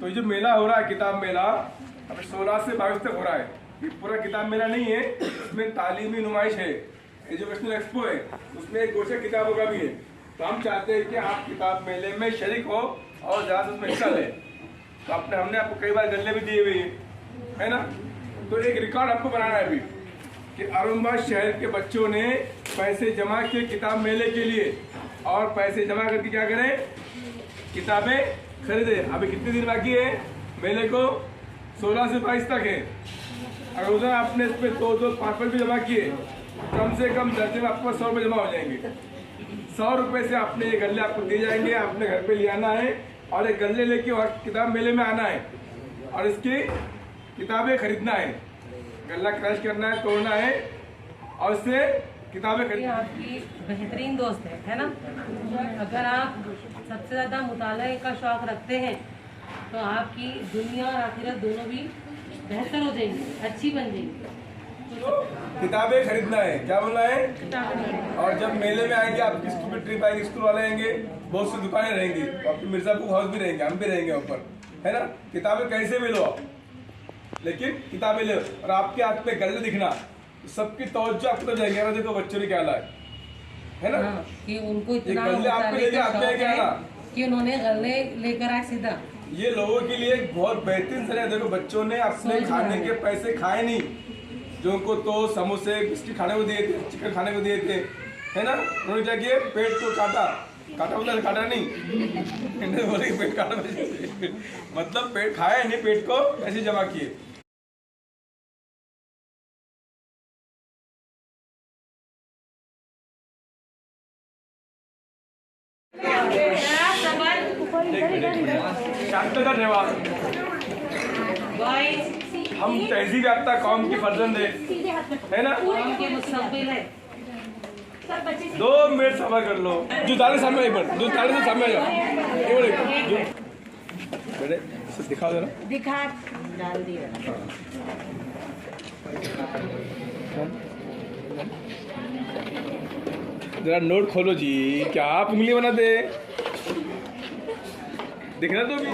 तो ये जो मेला हो रहा है, किताब मेला, अभी 16 से 22 तक हो रहा है। ये पूरा किताब मेला नहीं है, इसमें तालीमी नुमाइश है, एजुकेशनल एक्सपो है, उसमें एक गोशा किताबों का भी है। तो हम चाहते हैं कि आप किताब मेले में शरीक हो और ज़्यादा से उसमें हिस्सा लें। तो हमने आपको कई बार गल्ले भी दिए हुए है ना। तो एक रिकॉर्ड आपको बनाना है अभी कि औरंगाबाद शहर के बच्चों ने पैसे जमा किए किताब मेले के लिए, और पैसे जमा करके क्या करें, किताबें खरीदे। अभी कितने दिन बाकी है मेले को? 16 से 22 तक है। अगर उधर आपने इस पर 2-2, 5-5 भी जमा किए, कम से कम दर्जन में आपके पास 100 रुपये जमा हो जाएंगे। 100 रुपये से आपने ये गल्ले आपको दिए जाएंगे, आपने घर पे ले आना है और एक गल्ले लेके और किताब मेले में आना है और इसकी किताबें खरीदना है। गल्ला क्रश करना है, तोड़ना है और उससे किताबें खरीदना। आपकी बेहतरीन दोस्त है ना। अगर आप सबसे ज़्यादा मुताले का शौक़ रखते हैं तो आपकी दुनिया और आखिरत दोनों भी बेहतर हो जाएंगी, अच्छी बन जाएंगी। तो किताबें खरीदना है, क्या बोलना है? और जब मेले में आएंगे, आपकी स्कूल ट्रिप आएगी, स्कूल वाले आएंगे, बहुत सी दुकानें रहेंगी, आपके मिर्जापुर हाउस भी रहेंगे, हम भी रहेंगे ऊपर, है ना। किताबें कैसे भी लो आप, लेकिन किताबें ले। और आपके हाथ पे गल्ले दिखना, सबकी तवज्जो आपको तो जाएंगे ना, देखो बच्चों ने क्या लाया है ना। कि उनको इतना गल्ले आपको लेके आते हैं क्या ना, कि उन्होंने गल्ले लेकर आए सीधा। ये लोगों के लिए एक बहुत बेहतरीन जरिया। देखो बच्चों ने अपने खाने के पैसे खाए नहीं, जो उनको तो समोसे बिस्किट खाने को दिए थे, चिकन खाने को दिए थे, है ना। उन्होंने क्या किया, पेट को काटा बोला, काटा नहीं बोले पेट काटा मतलब पेट खाया नहीं, पेट को ऐसे जमा किए। शांतता ठेवा। हम तहजीब याफ्ता कौम की फर्जंद है ना। 2 मिनट सबर कर लो। जो ताले सामने, एक मिनट, जो ताले से सामने जाओ, बेटे दिखाओ जरा, दिखा डाल दिया। जरा नोट खोलो जी, क्या आप उंगली बना दे, दिख रहा तो भी।